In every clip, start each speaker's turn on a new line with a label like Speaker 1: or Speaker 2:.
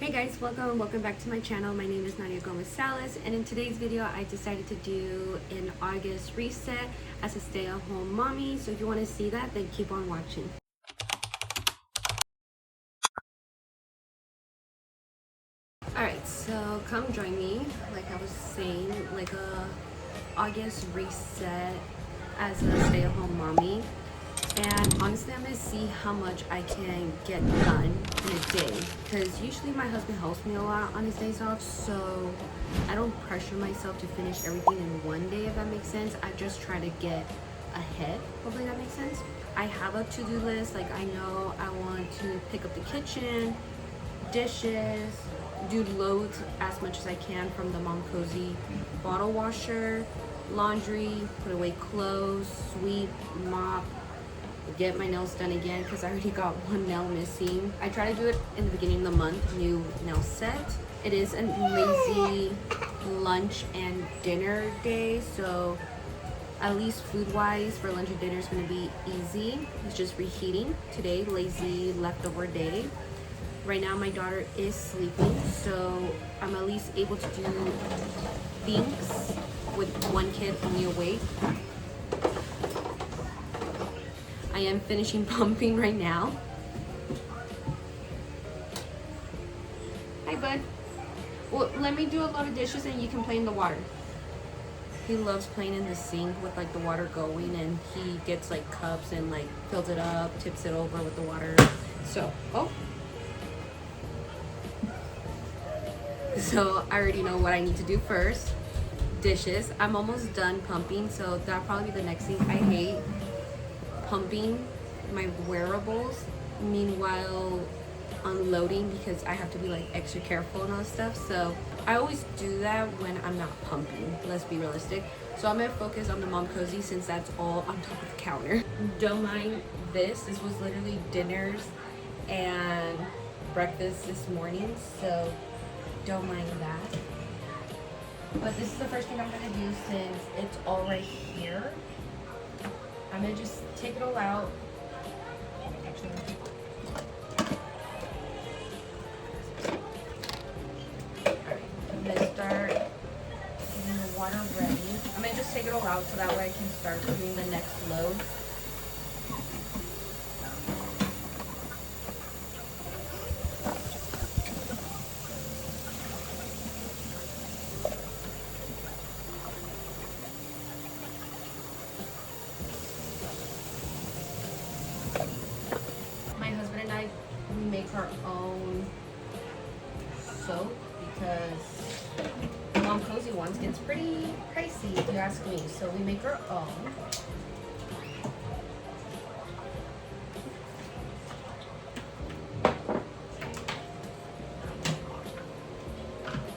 Speaker 1: Hey guys, welcome back to my channel. My name is nadiagomezcelis, and in today's video I decided to do an August reset as a stay-at-home mommy. So if you want to see that, then keep on watching. Alright, so come join me, like I was saying, like a August reset as a stay-at-home mommy. And honestly, I'm gonna see how much I can get done in a day, because usually my husband helps me a lot on his days off, so I don't pressure myself to finish everything in one day, if that makes sense. I just try to get ahead. Hopefully that makes sense. I have a to-do list. Like, I know I want to pick up the kitchen, dishes, do loads as much as I can from the Mom Cozy bottle washer, laundry, put away clothes, sweep, mop, get my nails done again because I already got one nail missing. I try to do it in the beginning of the month, new nail set. It is a lazy lunch and dinner day, so at least food wise for lunch and dinner is going to be easy. It's just reheating today, lazy leftover day. Right now my daughter is sleeping, so I'm at least able to do things with one kid only awake. I am finishing pumping right now. Hi, bud. Well, let me do a lot of dishes and you can play in the water. He loves playing in the sink with like the water going, and he gets like cups and like fills it up, tips it over with the water. So, So I already know what I need to do first. Dishes. I'm almost done pumping, so that'll probably be the next thing. I hate pumping my wearables, meanwhile unloading, because I have to be like extra careful and all this stuff. So I always do that when I'm not pumping, let's be realistic. So I'm gonna focus on the Mom Cozy since that's all on top of the counter. Don't mind this was literally dinners and breakfast this morning, so don't mind that. But this is the first thing I'm gonna do since it's all right here. I'm gonna just take it all out. Alright, I'm gonna start getting the water ready. I'm gonna just take it all out so that way I can start doing the next load. We make our own soap because Mom Cozy ones gets pretty pricey if you ask me, so we make our own.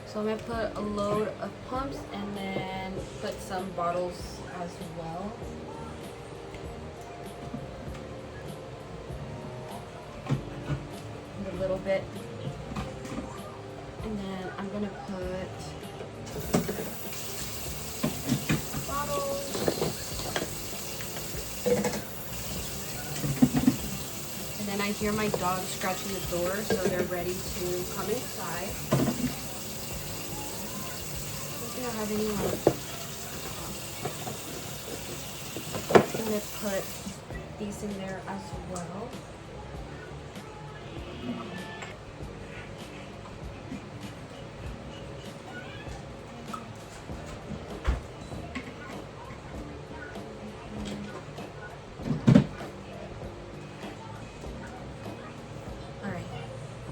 Speaker 1: So I'm gonna put a load of pumps and then put some bottles as well. A little bit, and then I'm gonna put bottles, and then I hear my dog scratching the door, so they're ready to come inside. I don't think I have any I'm gonna put these in there as well.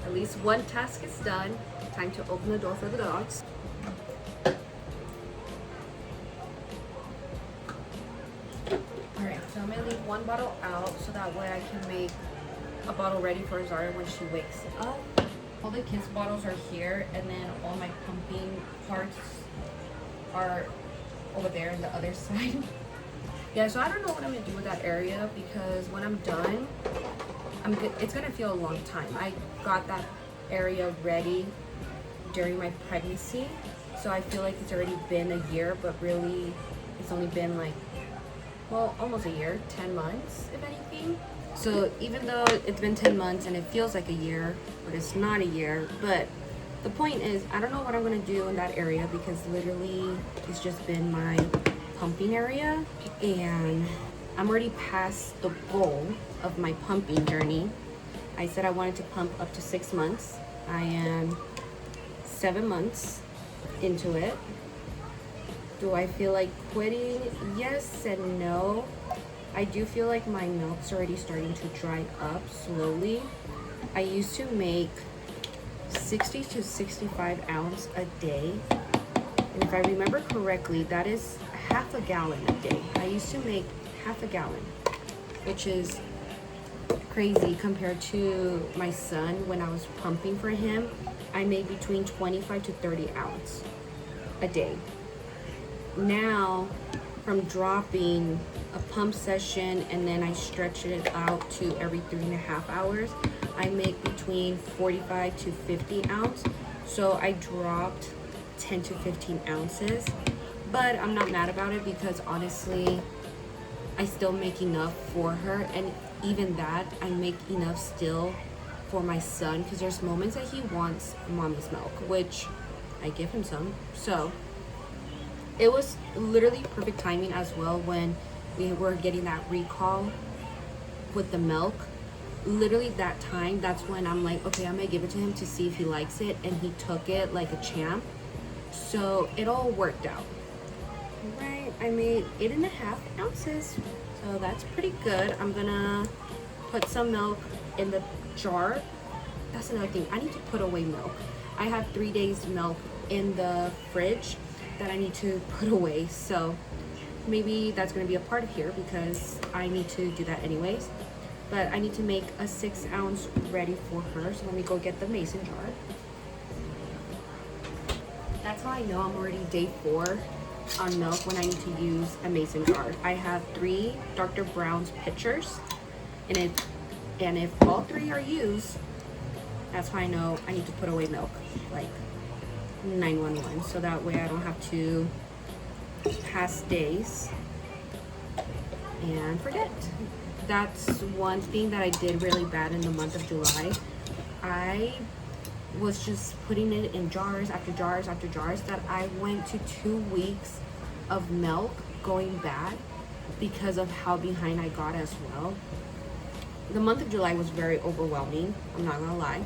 Speaker 1: At least one task is done. Time to open the door for the dogs. Alright, so I'm gonna leave one bottle out so that way I can make a bottle ready for Zara when she wakes up. All the kids' bottles are here, and then all my pumping parts are over there on the other side. Yeah, so I don't know what I'm gonna do with that area, because when I'm done, it's gonna feel a long time. I got that area ready during my pregnancy, so I feel like it's already been a year, but really it's only been like, well, almost a year, 10 months if anything. So even though it's been 10 months and it feels like a year, but it's not a year, but The point is, I don't know what I'm gonna do in that area because literally it's just been my pumping area, and I'm already past the goal of my pumping journey. I said I wanted to pump up to 6 months. I am 7 months into it. Do I feel like quitting? Yes and no. I do feel like my milk's already starting to dry up slowly. I used to make 60 to 65 ounce a day. And if I remember correctly, that is half a gallon a day. I used to make half a gallon, which is crazy compared to my son. When I was pumping for him, I made between 25 to 30 ounce a day. Now, from dropping a pump session and then I stretch it out to every 3.5 hours, I make between 45 to 50 ounce. So I dropped 10 to 15 ounces, but I'm not mad about it because honestly, I still make enough for her, and even that, I make enough still for my son because there's moments that he wants mommy's milk, which I give him some. So it was literally perfect timing as well when we were getting that recall with the milk. Literally that time, that's when I'm like, okay, I'm gonna give it to him to see if he likes it, and he took it like a champ. So it all worked out. Right, I made 8.5 ounces, so that's pretty good. I'm gonna put some milk in the jar. That's another thing, I need to put away milk. I have 3 days milk in the fridge that I need to put away, so maybe that's gonna be a part of here because I need to do that anyways. But I need to make a 6 ounce ready for her, so let me go get the mason jar. That's how I know I'm already day 4 on milk, when I need to use a mason jar. I have 3 Dr. Brown's pitchers, and if all 3 are used, that's how I know I need to put away milk, like 911, so that way I don't have to pass days and forget. That's one thing that I did really bad in the month of July. I was just putting it in jars after jars after jars that I went to 2 weeks of milk going bad because of how behind I got as well. The month of July was very overwhelming, I'm not gonna lie,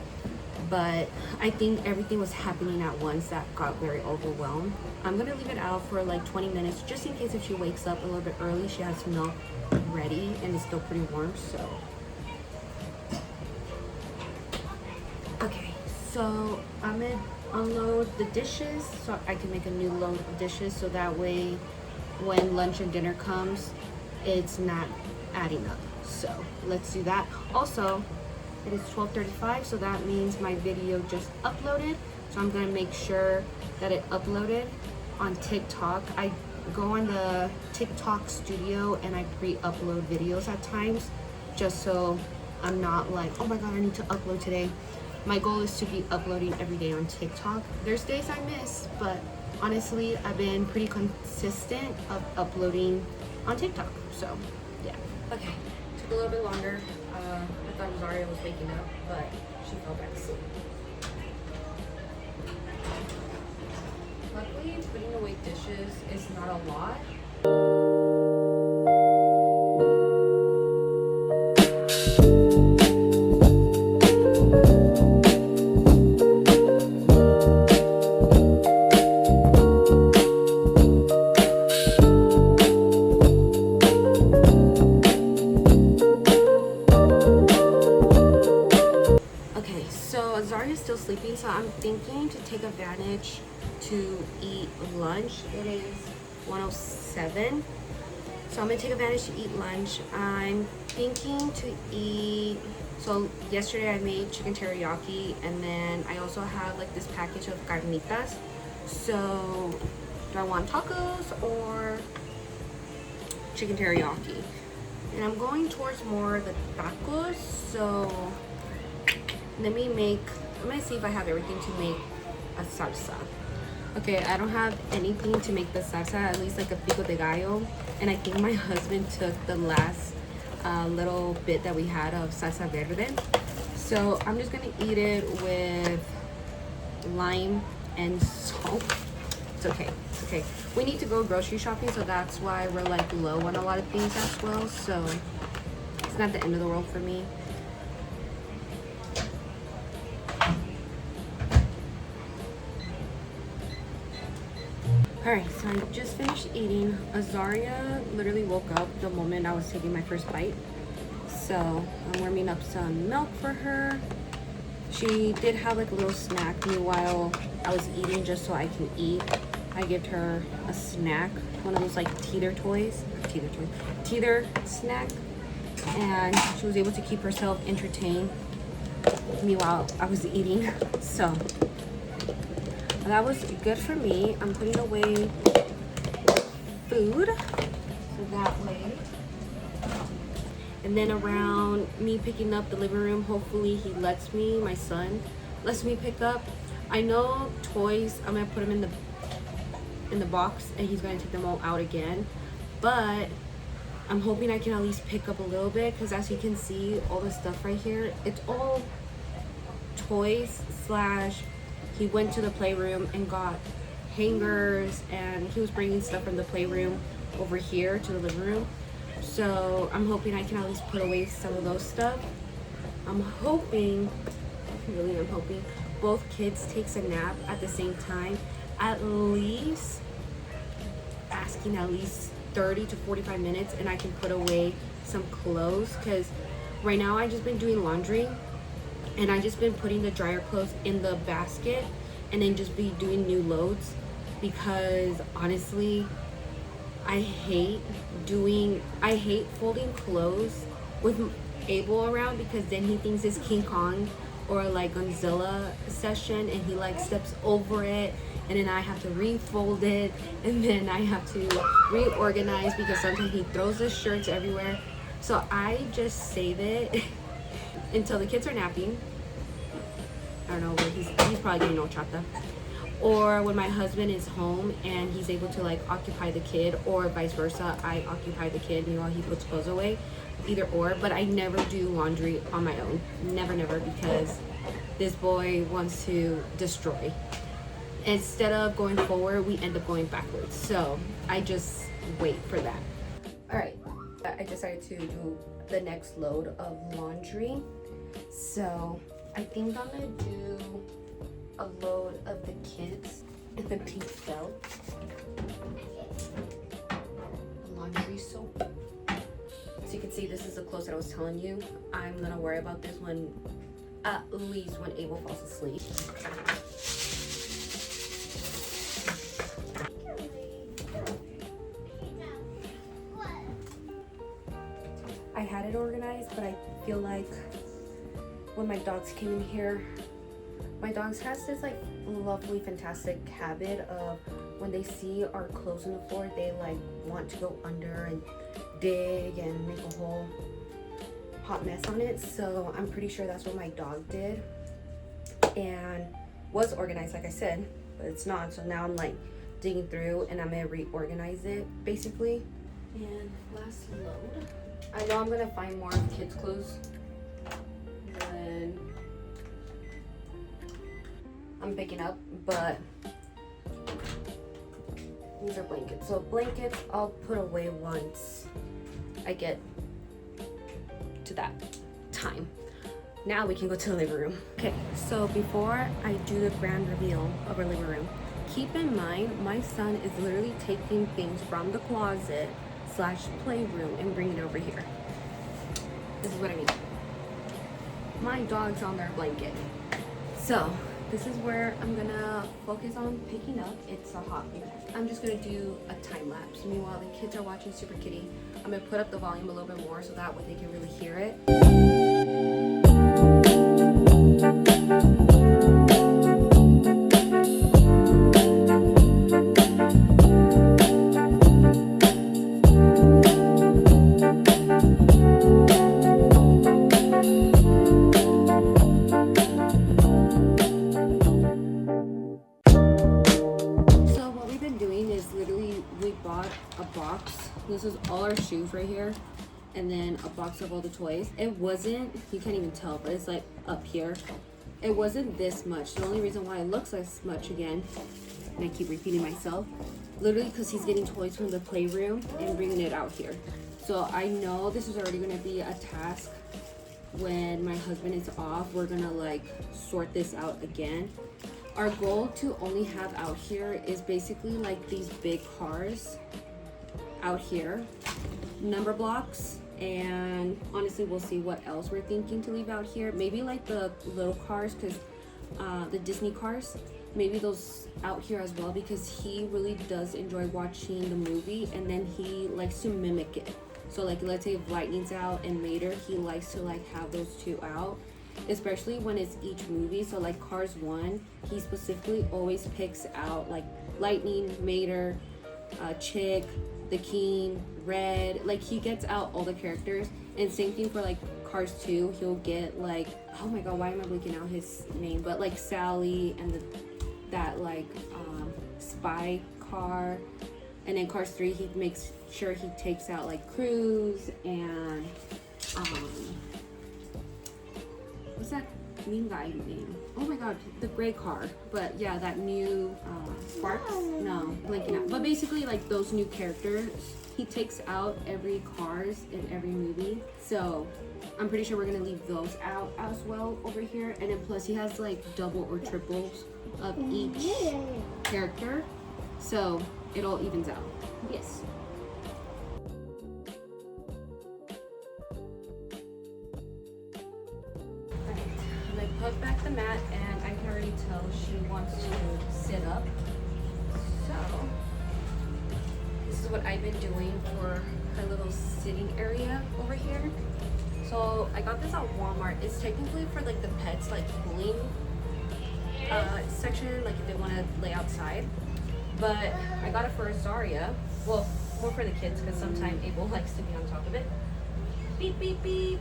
Speaker 1: but I think everything was happening at once that got very overwhelmed. I'm gonna leave it out for like 20 minutes just in case if she wakes up a little bit early, she has milk ready and it's still pretty warm. So okay, so I'm gonna unload the dishes so I can make a new load of dishes, so that way when lunch and dinner comes, it's not adding up. So let's do that. Also, it is 12:35, so that means my video just uploaded, so I'm gonna make sure that it uploaded on TikTok. I go on the TikTok studio and I pre-upload videos at times, just so I'm not like, oh my god, I need to upload today. My goal is to be uploading every day on TikTok. There's days I miss, but honestly, I've been pretty consistent of uploading on TikTok. So yeah. Okay, took a little bit longer. I thought Rosario was waking up, but she fell back asleep. Luckily, putting away dishes is not a lot. Still sleeping, so I'm thinking to take advantage to eat lunch. It is 1:07, so I'm gonna take advantage to eat lunch. I'm thinking to eat, so yesterday I made chicken teriyaki, and then I also have like this package of carnitas. So do I want tacos or chicken teriyaki? And I'm going towards more the tacos, so let me make, I'm gonna see if I have everything to make a salsa. Okay, I don't have anything to make the salsa, at least like a pico de gallo. And I think my husband took the last little bit that we had of salsa verde. So I'm just gonna eat it with lime, and salt. It's okay. It's okay. We need to go grocery shopping, so that's why we're like low on a lot of things as well. So it's not the end of the world for me. Alright, so I just finished eating. Azaria literally woke up the moment I was taking my first bite. So I'm warming up some milk for her. She did have like a little snack meanwhile I was eating, just so I can eat. I gave her a snack, one of those like teeter snack, and she was able to keep herself entertained meanwhile I was eating. So that was good for me. I'm putting away food so that way. And then around me picking up the living room, hopefully he lets me, my son lets me pick up. I know toys, I'm gonna put them in the box and he's gonna take them all out again. But I'm hoping I can at least pick up a little bit, because as you can see, all the stuff right here, it's all toys slash he went to the playroom and got hangers, and he was bringing stuff from the playroom over here to the living room. So I'm hoping I can at least put away some of those stuff. I'm hoping both kids takes a nap at the same time, at least asking at least 30 to 45 minutes, and I can put away some clothes, because right now I just been doing laundry and I just been putting the dryer clothes in the basket and then just be doing new loads, because honestly I hate folding clothes with Abel around, because then he thinks it's King Kong or like Godzilla session and he like steps over it, and then I have to refold it, and then I have to reorganize because sometimes he throws his shirts everywhere. So I just save it until the kids are napping. I don't know where he's probably getting horchata. Or when my husband is home and he's able to like occupy the kid, or vice versa, I occupy the kid while he puts clothes away. Either or, but I never do laundry on my own. Never, because this boy wants to destroy. Instead of going forward, we end up going backwards. So I just wait for that. All right, I decided to do the next load of laundry. So I think I'm gonna do a load of the kids in the pink belt, laundry soap. So you can see this is the clothes that I was telling you. I'm gonna worry about this one at least when Abel falls asleep. I had it organized, but I feel like when my dogs came in here, my dogs has this like lovely, fantastic habit of when they see our clothes on the floor, they like want to go under and dig and make a whole hot mess on it. So I'm pretty sure that's what my dog did, and was organized like I said, but it's not. So now I'm like digging through and I'm gonna reorganize it basically. And last load, I know I'm gonna find more kids' clothes than I'm picking up, but these are blankets. So blankets I'll put away once I get to that time. Now we can go to the living room. Okay, so before I do the grand reveal of our living room, keep in mind my son is literally taking things from the closet slash playroom and bringing it over here. This is what I mean. My dog's on their blanket. So this is where I'm gonna focus on picking up. It's a hot minute. I'm just gonna do a time lapse. Meanwhile, the kids are watching Super Kitty. I'm gonna put up the volume a little bit more so that way they can really hear it. This is all our shoes right here, and then a box of all the toys. It wasn't, you can't even tell, but it's like up here, It wasn't this much. The only reason why it looks this much again, and I keep repeating myself, literally because he's getting toys from the playroom and bringing it out here. So I know this is already gonna be a task when my husband is off. We're gonna like sort this out again. Our goal to only have out here is basically like these big cars out here, number blocks, and honestly we'll see what else we're thinking to leave out here. Maybe like the little cars, because the Disney cars, maybe those out here as well, because he really does enjoy watching the movie and then he likes to mimic it. So like let's say if Lightning's out and Mater, he likes to like have those two out, especially when it's each movie. So like Cars 1, he specifically always picks out like Lightning, Mater, Chick, the King, Red. Like he gets out all the characters. And same thing for like Cars 2, he'll get like, oh my god, why am I blinking out his name, but like Sally and that like spy car. And then Cars 3, he makes sure he takes out like Cruz and what's that mean guy name? Oh my god, the gray car. But yeah, that new Sparks? No, blanking out. But basically like those new characters, he takes out every Cars in every movie. So I'm pretty sure we're gonna leave those out as well over here. And then plus he has like double or triples of each character. So it all evens out. Yes. Alright, I'm gonna put back the mat and I can already tell she wants to sit up. So this is what I've been doing for her little sitting area over here. So I got this at Walmart. It's technically for like the pets, like cooling section, like if they want to lay outside. But I got it for Azaria. Well, more for the kids because sometimes Abel likes to be on top of it. Beep, beep, beep.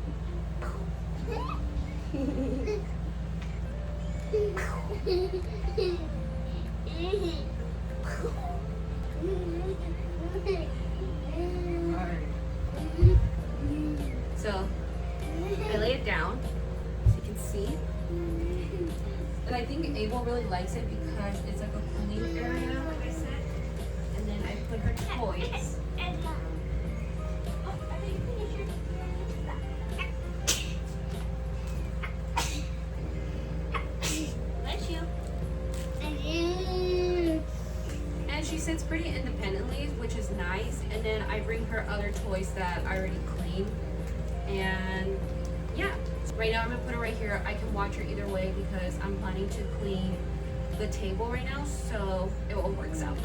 Speaker 1: So I lay it down so you can see. And I think Abel really likes it because it's like a cooling area, like I said. And then I put her toys. Bless you. And she sits pretty independently, which is nice. And then I bring her other toys that I already cleaned. And yeah. Right now I'm gonna put her right here. I can watch her either way because I'm planning to clean the table right now, so it all works out.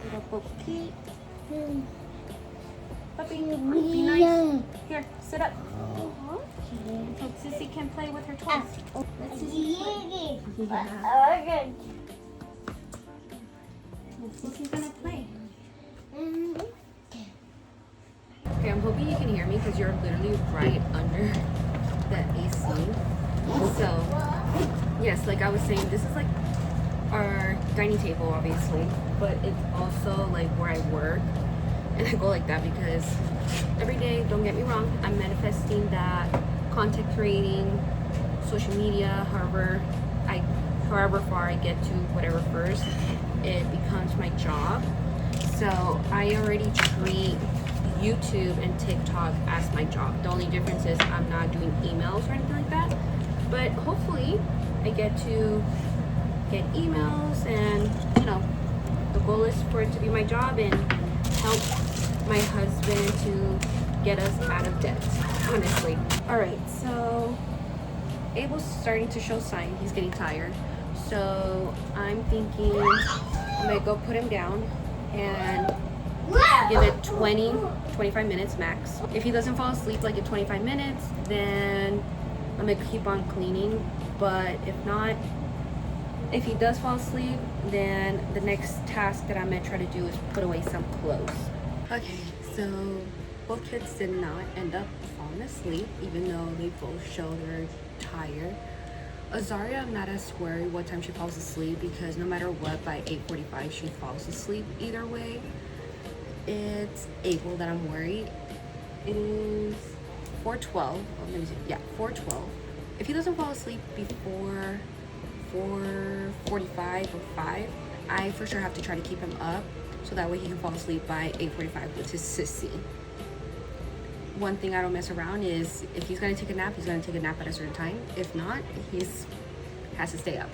Speaker 1: Little puppy. Puppy, be nice. Here, sit up. So Sissy can play with her toys. Let Sissy play. Yeah. Sissy's gonna play. Okay, I'm hoping you can hear me because you're literally right under the AC. So, yes, like I was saying, this is like our dining table, obviously, but it's also like where I work. And I go like that because every day, don't get me wrong, I'm manifesting that content creating, social media, however far I get to whatever first, it becomes my job. So I already treat YouTube and TikTok as my job. The only difference is I'm not doing emails or anything like that. But hopefully I get to get emails and, you know, the goal is for it to be my job and help my husband to get us out of debt, honestly. All right, so Abel's starting to show signs. He's getting tired. So I'm thinking I'm gonna go put him down and give it 25 minutes max. If he doesn't fall asleep like in 25 minutes, then I'm gonna keep on cleaning. But if not, if he does fall asleep, then the next task that I'm gonna try to do is put away some clothes. Okay, so both kids did not end up falling asleep, even though they both show they're tired. Azaria, I'm not as worried what time she falls asleep because no matter what, by 8:45 she falls asleep either way. It's Abel that I'm worried. It is 4:12. Oh, let me see. Yeah, 4:12. If he doesn't fall asleep before 4:45 or 5, I for sure have to try to keep him up so that way he can fall asleep by 8:45 with his sissy. One thing I don't mess around is if he's gonna take a nap, he's gonna take a nap at a certain time. If not, has to stay up.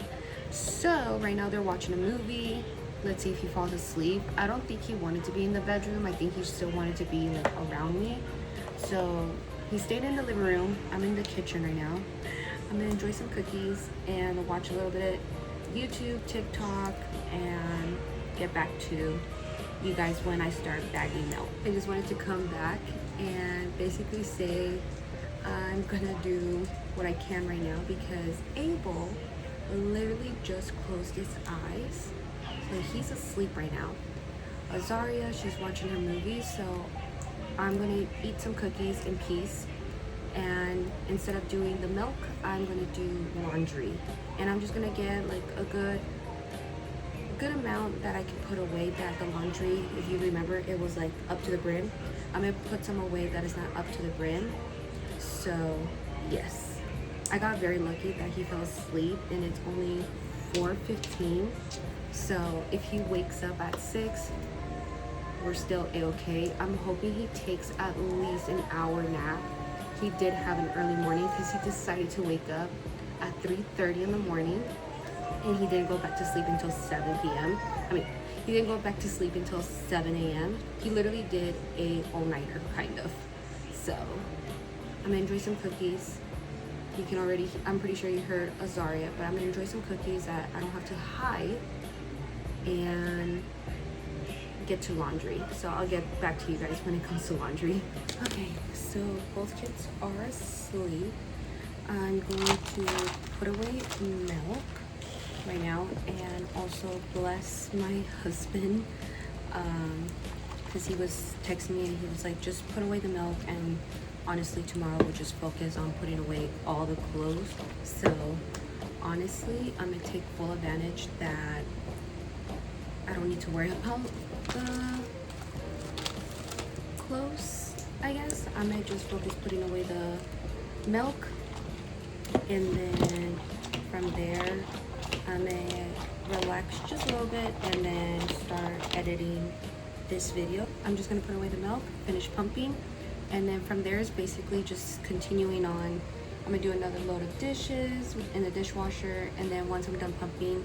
Speaker 1: So right now they're watching a movie. Let's see if he falls asleep. I don't think he wanted to be in the bedroom. I think he still wanted to be like around me. So he stayed in the living room. I'm in the kitchen right now. I'm gonna enjoy some cookies and watch a little bit of YouTube, TikTok, and get back to you guys when I start bagging milk. I just wanted to come back and basically say I'm gonna do what I can right now because Abel literally just closed his eyes. So he's asleep right now. Azaria, she's watching her movie, so I'm gonna eat some cookies in peace. And instead of doing the milk, I'm gonna do laundry. And I'm just gonna get like a good amount that I can put away that the laundry, if you remember, it was like up to the brim. I'm gonna put some away that is not up to the brim. So yes, I got very lucky that he fell asleep and it's only 4:15. So if he wakes up at 6, we're still a-okay. I'm hoping he takes at least an hour nap. He did have an early morning because he decided to wake up at 3:30 in the morning and he didn't go back to sleep until 7 p.m. He didn't go back to sleep until 7 a.m. He literally did a all-nighter kind of. So I'm gonna enjoy some cookies. You can already, I'm pretty sure you heard Azaria, but I'm gonna enjoy some cookies that I don't have to hide and get to laundry. So I'll get back to you guys when it comes to laundry. Okay, so both kids are asleep. I'm going to put away milk right now and also bless my husband because he was texting me and he was like, just put away the milk, and honestly tomorrow we'll just focus on putting away all the clothes. So honestly, I'm gonna take full advantage that I don't need to worry about the clothes, I guess. I might just focus putting away the milk, and then from there I may relax just a little bit and then start editing this video. I'm just gonna put away the milk, finish pumping, and then from there is basically just continuing on. I'm gonna do another load of dishes in the dishwasher, and then once I'm done pumping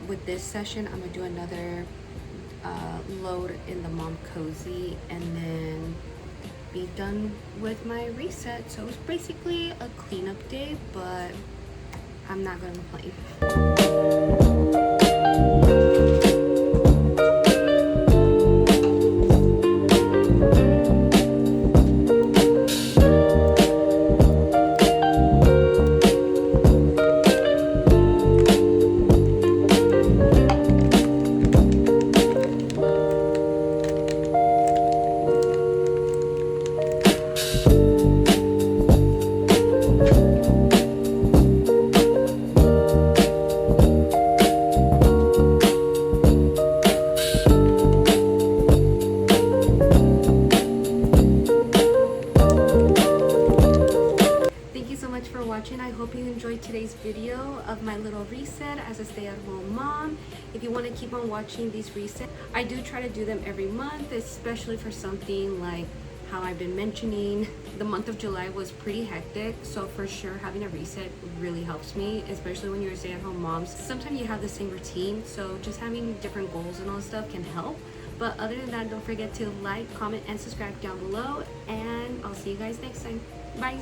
Speaker 1: with this session, I'm gonna do another load in the mom cozy and then be done with my reset. So it's basically a cleanup day, but I'm not gonna complain. For watching. I hope you enjoyed today's video of my little reset as a stay-at-home mom. If you want to keep on watching these resets, I do try to do them every month, especially for something like how I've been mentioning. The month of July was pretty hectic, so for sure having a reset really helps me, especially when you're a stay-at-home mom. Sometimes you have the same routine, so just having different goals and all stuff can help. But other than that, don't forget to like, comment, and subscribe down below, and I'll see you guys next time. Bye.